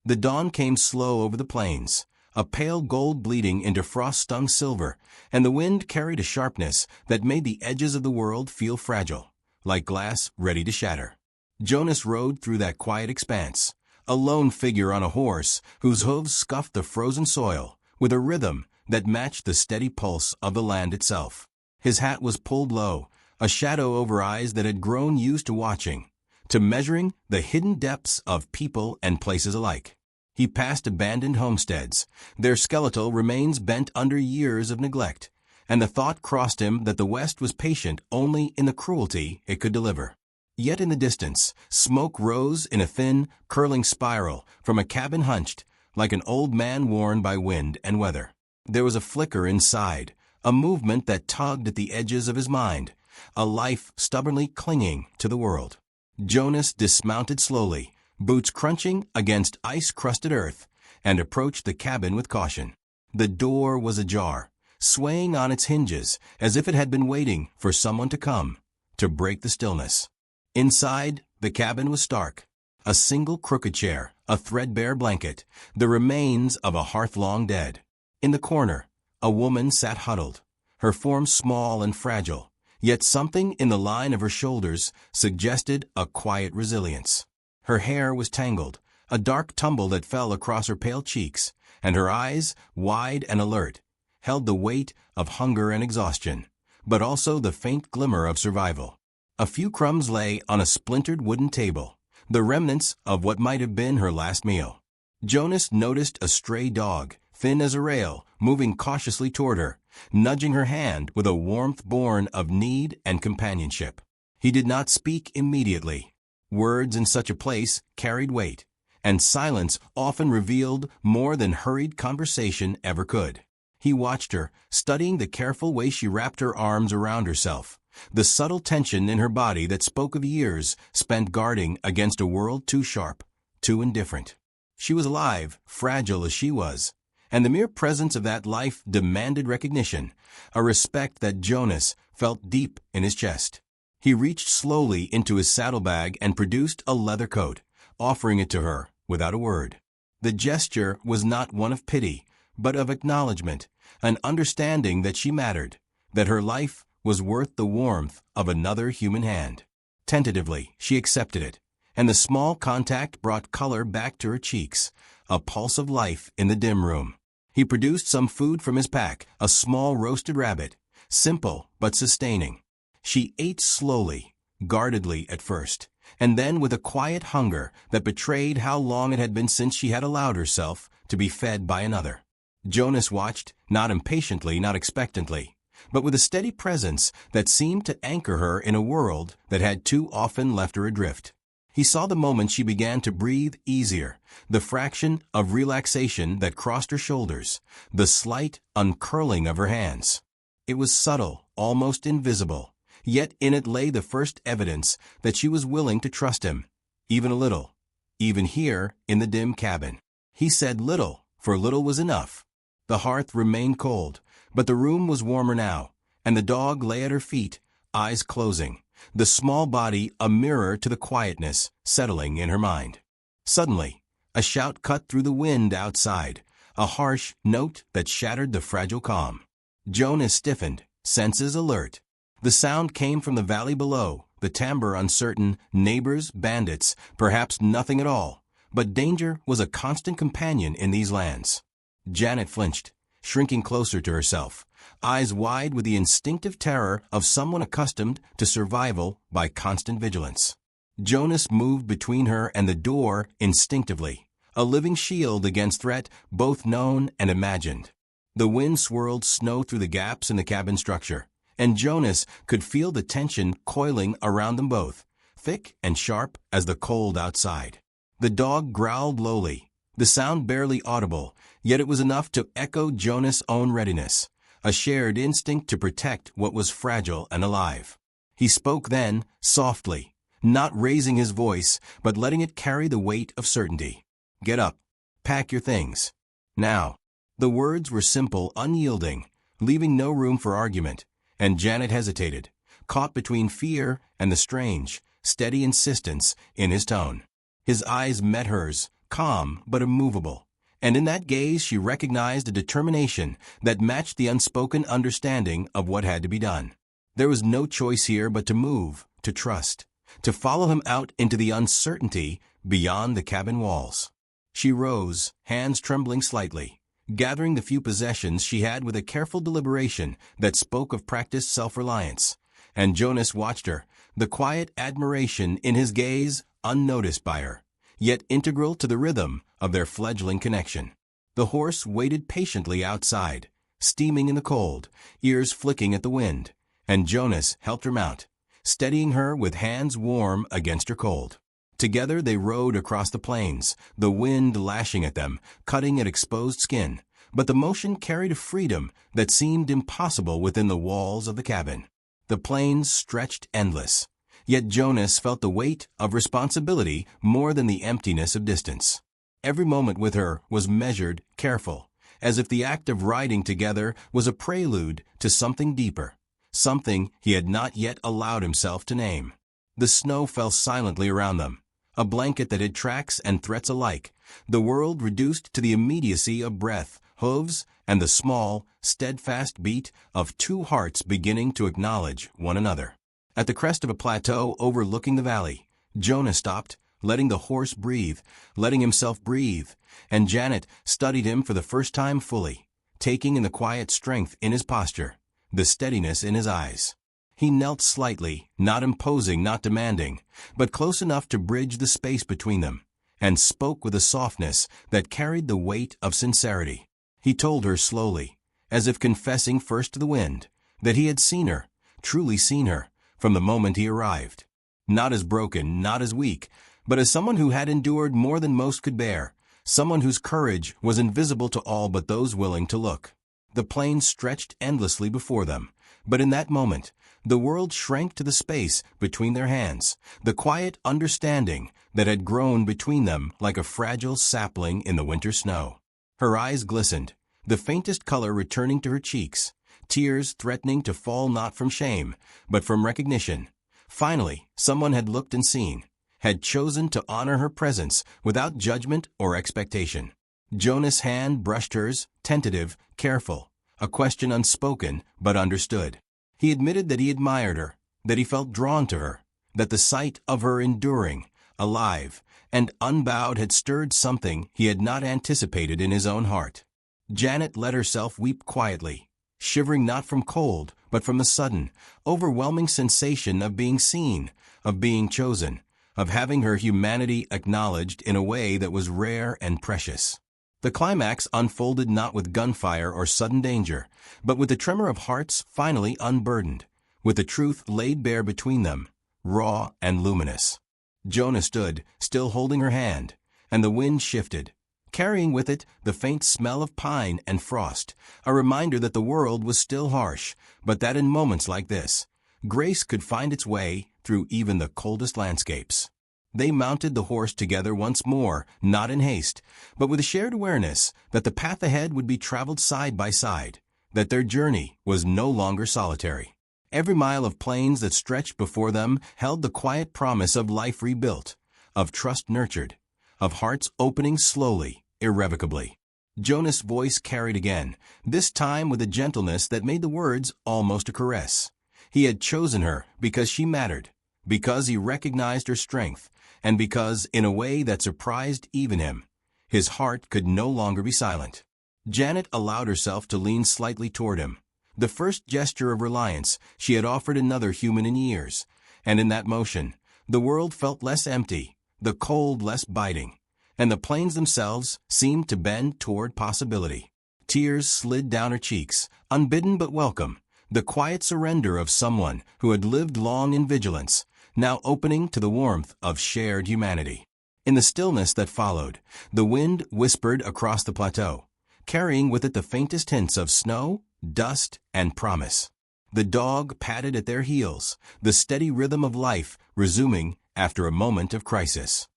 The dawn came slow over the plains, a pale gold bleeding into frost-stung silver, and the wind carried a sharpness that made the edges of the world feel fragile, like glass ready to shatter. Jonas rode through that quiet expanse, a lone figure on a horse whose hooves scuffed the frozen soil with a rhythm that matched the steady pulse of the land itself. His hat was pulled low, a shadow over eyes that had grown used to watching, to measuring the hidden depths of people and places alike. He passed abandoned homesteads, their skeletal remains bent under years of neglect, and the thought crossed him that the West was patient only in the cruelty it could deliver. Yet in the distance, smoke rose in a thin, curling spiral from a cabin hunched, like an old man worn by wind and weather. There was a flicker inside, a movement that tugged at the edges of his mind, a life stubbornly clinging to the world. Jonas dismounted slowly, boots crunching against ice-crusted earth, and approached the cabin with caution. The door was ajar, swaying on its hinges as if it had been waiting for someone to come, to break the stillness. Inside, the cabin was stark. A single crooked chair, a threadbare blanket, the remains of a hearth long dead. In the corner, a woman sat huddled, her form small and fragile, yet something in the line of her shoulders suggested a quiet resilience. Her hair was tangled, a dark tumble that fell across her pale cheeks, and her eyes, wide and alert, held the weight of hunger and exhaustion, but also the faint glimmer of survival. A few crumbs lay on a splintered wooden table, the remnants of what might have been her last meal. Jonas noticed a stray dog, thin as a rail, moving cautiously toward her, nudging her hand with a warmth born of need and companionship. He did not speak immediately. Words in such a place carried weight, and silence often revealed more than hurried conversation ever could. He watched her, studying the careful way she wrapped her arms around herself, the subtle tension in her body that spoke of years spent guarding against a world too sharp, too indifferent. She was alive, fragile as she was, and the mere presence of that life demanded recognition, a respect that Jonas felt deep in his chest. He reached slowly into his saddlebag and produced a leather coat, offering it to her without a word. The gesture was not one of pity, but of acknowledgement, an understanding that she mattered, that her life was worth the warmth of another human hand. Tentatively, she accepted it, and the small contact brought color back to her cheeks, a pulse of life in the dim room. He produced some food from his pack, a small roasted rabbit, simple but sustaining. She ate slowly, guardedly at first, and then with a quiet hunger that betrayed how long it had been since she had allowed herself to be fed by another. Jonas watched, not impatiently, not expectantly, but with a steady presence that seemed to anchor her in a world that had too often left her adrift. He saw the moment she began to breathe easier, the fraction of relaxation that crossed her shoulders, the slight uncurling of her hands. It was subtle, almost invisible, yet in it lay the first evidence that she was willing to trust him, even a little, even here in the dim cabin. He said little, for little was enough. The hearth remained cold, but the room was warmer now, and the dog lay at her feet, eyes closing, the small body a mirror to the quietness settling in her mind. Suddenly, a shout cut through the wind outside, a harsh note that shattered the fragile calm. Jonas stiffened, senses alert. The sound came from the valley below, the timbre uncertain, neighbors, bandits, perhaps nothing at all, but danger was a constant companion in these lands. Janet flinched, shrinking closer to herself, eyes wide with the instinctive terror of someone accustomed to survival by constant vigilance. Jonas moved between her and the door instinctively, a living shield against threat both known and imagined. The wind swirled snow through the gaps in the cabin structure, and Jonas could feel the tension coiling around them both, thick and sharp as the cold outside. The dog growled lowly, the sound barely audible, yet it was enough to echo Jonas' own readiness, a shared instinct to protect what was fragile and alive. He spoke then, softly, not raising his voice, but letting it carry the weight of certainty. "Get up. Pack your things. Now." The words were simple, unyielding, leaving no room for argument, and Janet hesitated, caught between fear and the strange, steady insistence in his tone. His eyes met hers, calm but immovable. And in that gaze she recognized a determination that matched the unspoken understanding of what had to be done. There was no choice here but to move, to trust, to follow him out into the uncertainty beyond the cabin walls. She rose, hands trembling slightly, gathering the few possessions she had with a careful deliberation that spoke of practiced self-reliance. And Jonas watched her, the quiet admiration in his gaze unnoticed by her, yet integral to the rhythm of their fledgling connection. The horse waited patiently outside, steaming in the cold, ears flicking at the wind, and Jonas helped her mount, steadying her with hands warm against her cold. Together they rode across the plains, the wind lashing at them, cutting at exposed skin, but the motion carried a freedom that seemed impossible within the walls of the cabin. The plains stretched endless, yet Jonas felt the weight of responsibility more than the emptiness of distance. Every moment with her was measured, careful, as if the act of riding together was a prelude to something deeper, something he had not yet allowed himself to name. The snow fell silently around them, a blanket that hid tracks and threats alike, the world reduced to the immediacy of breath, hooves, and the small, steadfast beat of two hearts beginning to acknowledge one another. At the crest of a plateau overlooking the valley, Jonah stopped, letting the horse breathe, letting himself breathe, and Janet studied him for the first time fully, taking in the quiet strength in his posture, the steadiness in his eyes. He knelt slightly, not imposing, not demanding, but close enough to bridge the space between them, and spoke with a softness that carried the weight of sincerity. He told her slowly, as if confessing first to the wind, that he had seen her, truly seen her, from the moment he arrived. Not as broken, not as weak, but as someone who had endured more than most could bear, someone whose courage was invisible to all but those willing to look. The plains stretched endlessly before them, but in that moment, the world shrank to the space between their hands, the quiet understanding that had grown between them like a fragile sapling in the winter snow. Her eyes glistened, the faintest color returning to her cheeks, tears threatening to fall not from shame, but from recognition. Finally, someone had looked and seen, had chosen to honor her presence without judgment or expectation. Jonah's hand brushed hers, tentative, careful, a question unspoken but understood. He admitted that he admired her, that he felt drawn to her, that the sight of her enduring, alive, and unbowed had stirred something he had not anticipated in his own heart. Janet let herself weep quietly, shivering not from cold, but from the sudden, overwhelming sensation of being seen, of being chosen, of having her humanity acknowledged in a way that was rare and precious. The climax unfolded not with gunfire or sudden danger, but with the tremor of hearts finally unburdened, with the truth laid bare between them, raw and luminous. Jonah stood, still holding her hand, and the wind shifted, carrying with it the faint smell of pine and frost, a reminder that the world was still harsh, but that in moments like this, grace could find its way through even the coldest landscapes. They mounted the horse together once more, not in haste, but with a shared awareness that the path ahead would be traveled side by side, that their journey was no longer solitary. Every mile of plains that stretched before them held the quiet promise of life rebuilt, of trust nurtured, of hearts opening slowly, irrevocably. Jonah's voice carried again, this time with a gentleness that made the words almost a caress. He had chosen her because she mattered, because he recognized her strength, and because, in a way that surprised even him, his heart could no longer be silent. Janet allowed herself to lean slightly toward him, the first gesture of reliance she had offered another human in years, and in that motion, the world felt less empty, the cold less biting, and the plains themselves seemed to bend toward possibility. Tears slid down her cheeks, unbidden but welcome, the quiet surrender of someone who had lived long in vigilance, now opening to the warmth of shared humanity. In the stillness that followed, the wind whispered across the plateau, carrying with it the faintest hints of snow, dust, and promise. The dog padded at their heels, the steady rhythm of life resuming after a moment of crisis.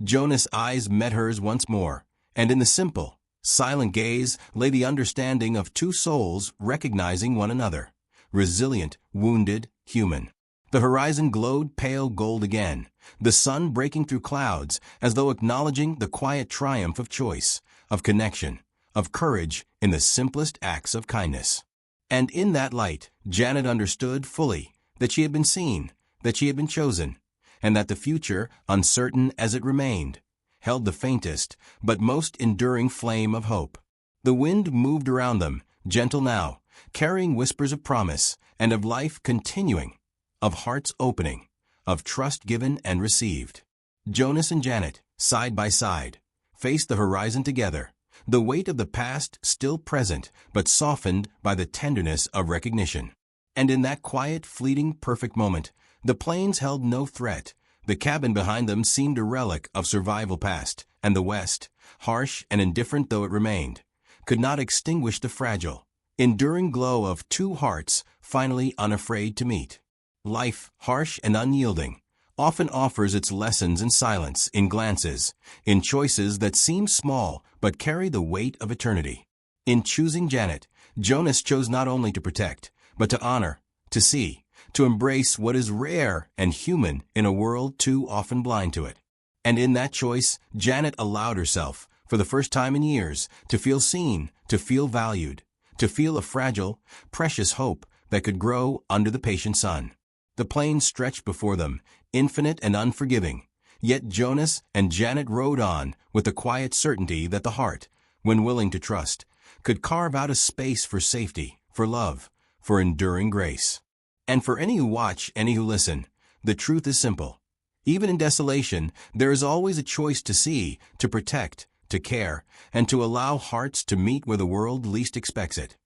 Jonah's eyes met hers once more, and in the simple, silent gaze lay the understanding of two souls recognizing one another, resilient, wounded, human. The horizon glowed pale gold again, the sun breaking through clouds as though acknowledging the quiet triumph of choice, of connection, of courage in the simplest acts of kindness. And in that light, Janet understood fully that she had been seen, that she had been chosen, and that the future, uncertain as it remained, held the faintest but most enduring flame of hope. The wind moved around them, gentle now, carrying whispers of promise and of life continuing, of hearts opening, of trust given and received. Jonas and Janet, side by side, faced the horizon together, the weight of the past still present but softened by the tenderness of recognition. And in that quiet, fleeting, perfect moment, the plains held no threat. The cabin behind them seemed a relic of survival past, and the West, harsh and indifferent though it remained, could not extinguish the fragile, enduring glow of two hearts finally unafraid to meet. Life, harsh and unyielding, often offers its lessons in silence, in glances, in choices that seem small but carry the weight of eternity. In choosing Janet, Jonas chose not only to protect, but to honor, to see, to embrace what is rare and human in a world too often blind to it. And in that choice, Janet allowed herself, for the first time in years, to feel seen, to feel valued, to feel a fragile, precious hope that could grow under the patient sun. The plains stretched before them, infinite and unforgiving, yet Jonas and Janet rode on with the quiet certainty that the heart, when willing to trust, could carve out a space for safety, for love, for enduring grace. And for any who watch, any who listen, the truth is simple. Even in desolation, there is always a choice to see, to protect, to care, and to allow hearts to meet where the world least expects it.